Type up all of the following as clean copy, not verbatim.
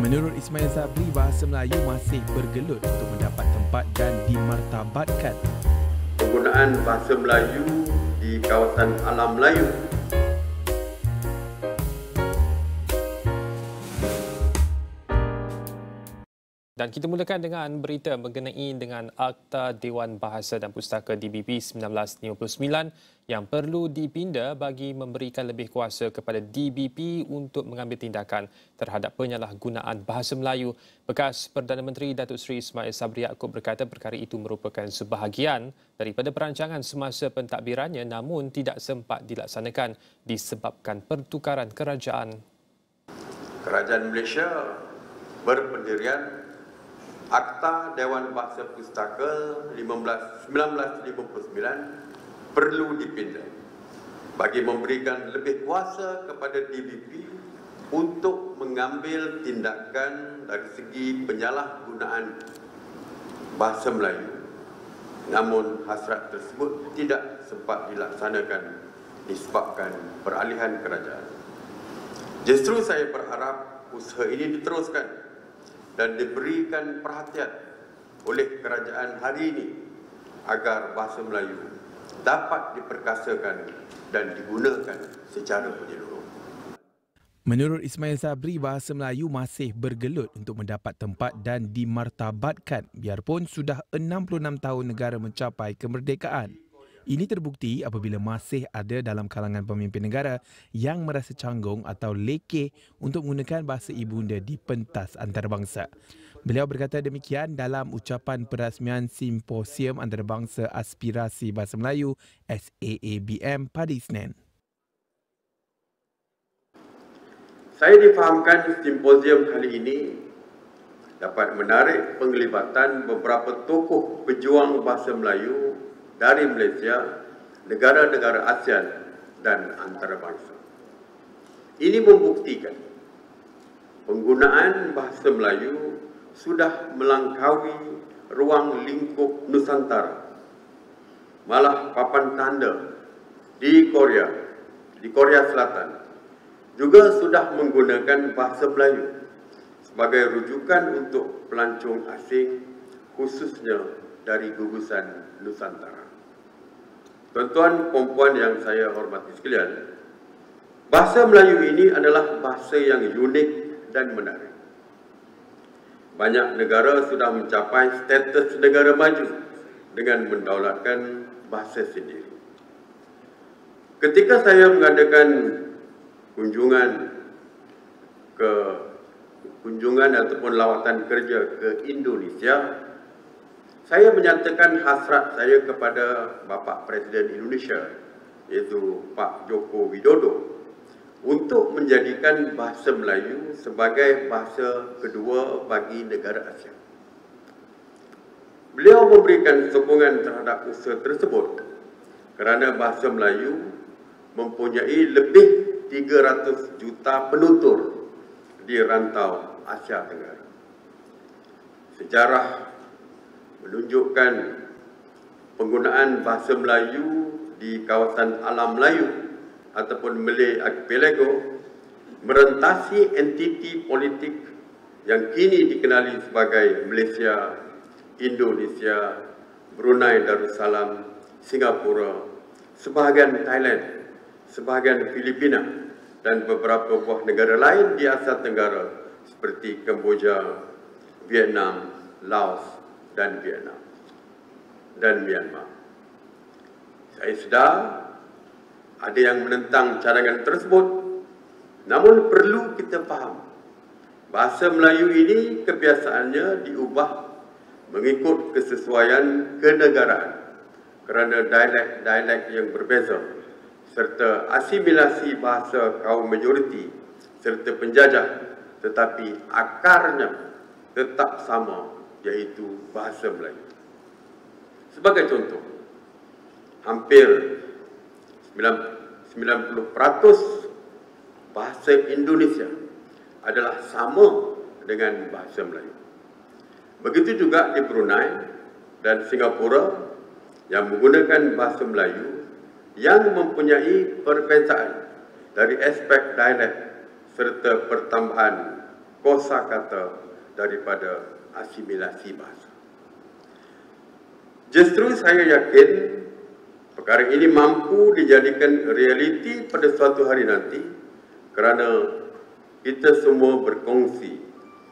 Menurut Ismail Sabri, bahasa Melayu masih bergelut untuk mendapat tempat dan dimartabatkan. Penggunaan bahasa Melayu di kawasan alam Melayu Dan kita mulakan dengan berita mengenai dengan Akta Dewan Bahasa dan Pustaka DBP 1959 yang perlu dipinda bagi memberikan lebih kuasa kepada DBP untuk mengambil tindakan terhadap penyalahgunaan bahasa Melayu. Bekas Perdana Menteri Datuk Seri Ismail Sabri Yaakob berkata perkara itu merupakan sebahagian daripada perancangan semasa pentadbirannya namun tidak sempat dilaksanakan disebabkan pertukaran kerajaan. Kerajaan Malaysia berpendirian Akta Dewan Bahasa Pustaka 1959 perlu dipindah bagi memberikan lebih kuasa kepada DBP untuk mengambil tindakan dari segi penyalahgunaan bahasa Melayu. Namun hasrat tersebut tidak sempat dilaksanakan disebabkan peralihan kerajaan. Justru saya berharap usaha ini diteruskan dan diberikan perhatian oleh kerajaan hari ini agar bahasa Melayu dapat diperkasakan dan digunakan secara menyeluruh. Menurut Ismail Sabri, bahasa Melayu masih bergelut untuk mendapat tempat dan dimartabatkan biarpun sudah 66 tahun negara mencapai kemerdekaan. Ini terbukti apabila masih ada dalam kalangan pemimpin negara yang merasa canggung atau lekeh untuk menggunakan bahasa ibunda di pentas antarabangsa. Beliau berkata demikian dalam ucapan perasmian Simposium Antarabangsa Aspirasi Bahasa Melayu SAABM pada Isnin. Saya difahamkan simposium kali ini dapat menarik penglibatan beberapa tokoh pejuang bahasa Melayu dari Malaysia, negara-negara ASEAN dan antarabangsa. Ini membuktikan penggunaan bahasa Melayu sudah melangkaui ruang lingkup Nusantara. Malah papan tanda di Korea Selatan juga sudah menggunakan bahasa Melayu sebagai rujukan untuk pelancong asing khususnya dari gugusan Nusantara. Tuan-tuan, puan-puan yang saya hormati sekalian, bahasa Melayu ini adalah bahasa yang unik dan menarik. Banyak negara sudah mencapai status negara maju dengan mendaulatkan bahasa sendiri. Ketika saya mengadakan kunjungan ataupun lawatan kerja ke Indonesia, saya menyatakan hasrat saya kepada Bapa Presiden Indonesia, iaitu Pak Joko Widodo, untuk menjadikan bahasa Melayu sebagai bahasa kedua bagi negara ASEAN. Beliau memberikan sokongan terhadap usaha tersebut kerana bahasa Melayu mempunyai lebih 300 juta penutur di rantau Asia Tenggara. Sejarah menunjukkan penggunaan bahasa Melayu di kawasan alam Melayu ataupun Malay Archipelago merentasi entiti politik yang kini dikenali sebagai Malaysia, Indonesia, Brunei Darussalam, Singapura, sebahagian Thailand, sebahagian Filipina dan beberapa buah negara lain di Asia Tenggara seperti Kemboja, Vietnam, Laos dan Myanmar. Saya sedar ada yang menentang cadangan tersebut, namun perlu kita faham bahasa Melayu ini kebiasaannya diubah mengikut kesesuaian kenegaraan kerana dialek-dialek yang berbeza serta asimilasi bahasa kaum majoriti serta penjajah, tetapi akarnya tetap sama, iaitu bahasa Melayu. Sebagai contoh, hampir 90% bahasa Indonesia adalah sama dengan bahasa Melayu. Begitu juga di Brunei dan Singapura yang menggunakan bahasa Melayu yang mempunyai perbezaan dari aspek dialek serta pertambahan kosakata daripada asimilasi bahasa. Justru saya yakin perkara ini mampu dijadikan realiti pada suatu hari nanti kerana kita semua berkongsi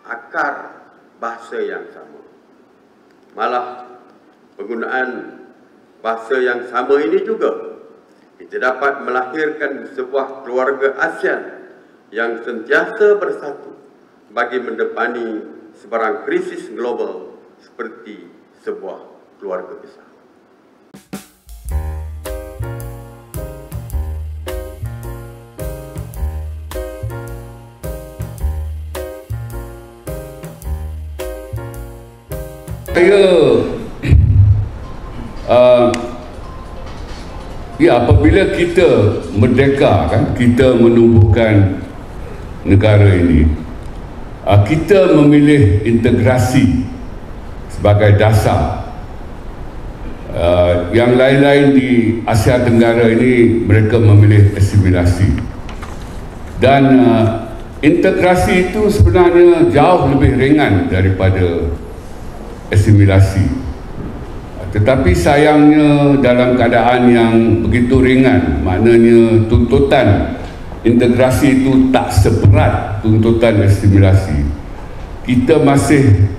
akar bahasa yang sama. Malah penggunaan bahasa yang sama ini juga kita dapat melahirkan sebuah keluarga ASEAN yang sentiasa bersatu bagi mendepani sebarang krisis global seperti sebuah keluarga besar. Apabila kita merdeka, kan, kita menumbuhkan negara ini, kita memilih integrasi sebagai dasar. Yang lain-lain di Asia Tenggara ini mereka memilih asimilasi, dan integrasi itu sebenarnya jauh lebih ringan daripada asimilasi. Tetapi sayangnya dalam keadaan yang begitu ringan, maknanya tuntutan integrasi itu tak seberat tuntutan asimilasi, kita masih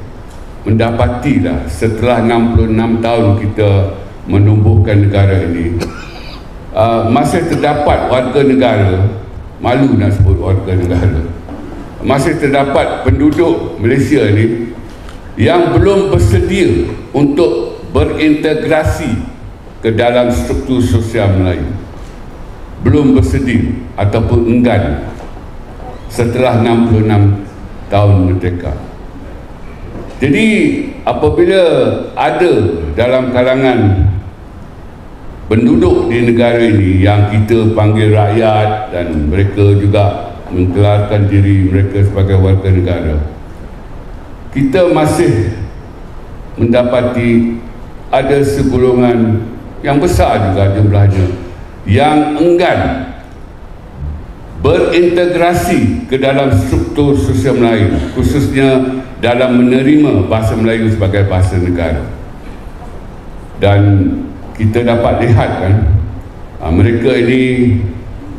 mendapatilah setelah 66 tahun kita menumbuhkan negara ini, masih terdapat warga negara, malu nak sebut warga negara, masih terdapat penduduk Malaysia ni yang belum bersedia untuk berintegrasi ke dalam struktur sosial Melayu, belum bersedia ataupun enggan setelah 66 tahun merdeka. Jadi apabila ada dalam kalangan penduduk di negara ini yang kita panggil rakyat dan mereka juga menggelarkan diri mereka sebagai warga negara, kita masih mendapati ada segolongan yang besar juga jumlahnya yang enggan berintegrasi ke dalam struktur sosial Melayu, khususnya dalam menerima bahasa Melayu sebagai bahasa negara. Dan kita dapat lihat, kan, mereka ini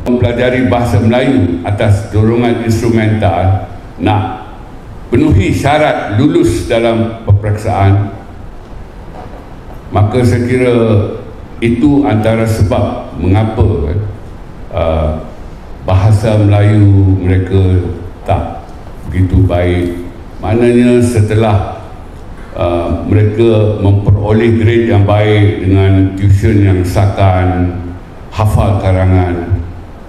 mempelajari bahasa Melayu atas dorongan instrumental nak penuhi syarat lulus dalam peperiksaan. Maka saya kira itu antara sebab mengapa, kan, bahasa Melayu mereka tak begitu baik. Maknanya setelah mereka memperoleh grade yang baik dengan tuition yang sakan, hafal karangan,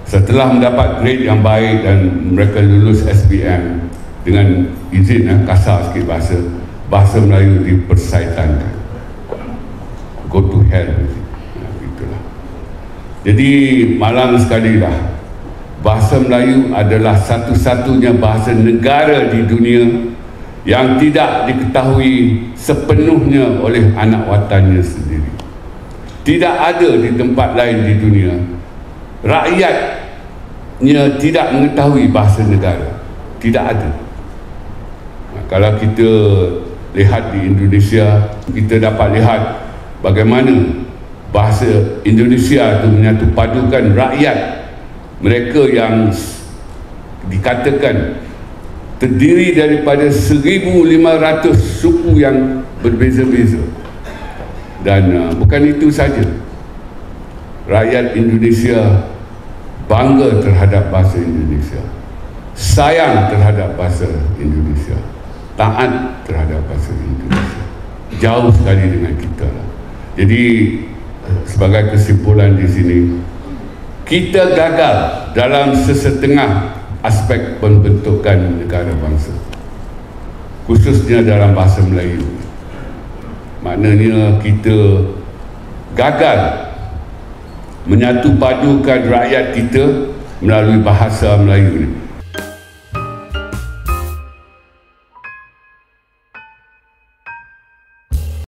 setelah mendapat grade yang baik dan mereka lulus SPM, dengan izin kasar sikit bahasa Melayu dipersaitankan. Go to hell. Itulah. Jadi malang sekali lah, bahasa Melayu adalah satu-satunya bahasa negara di dunia yang tidak diketahui sepenuhnya oleh anak watannya sendiri. Tidak ada di tempat lain di dunia rakyatnya tidak mengetahui bahasa negara. Tidak ada. Kalau kita lihat di Indonesia, kita dapat lihat bagaimana bahasa Indonesia itu menyatu padukan rakyat mereka yang dikatakan terdiri daripada 1,500 suku yang berbeza-beza. Dan bukan itu saja, rakyat Indonesia bangga terhadap bahasa Indonesia, sayang terhadap bahasa Indonesia, taat terhadap bahasa Indonesia. Jauh sekali dengan kita lah. Jadi sebagai kesimpulan di sini, kita gagal dalam sesetengah aspek pembentukan negara bangsa, khususnya dalam bahasa Melayu. Maknanya kita gagal menyatu padukan rakyat kita melalui bahasa Melayu ini.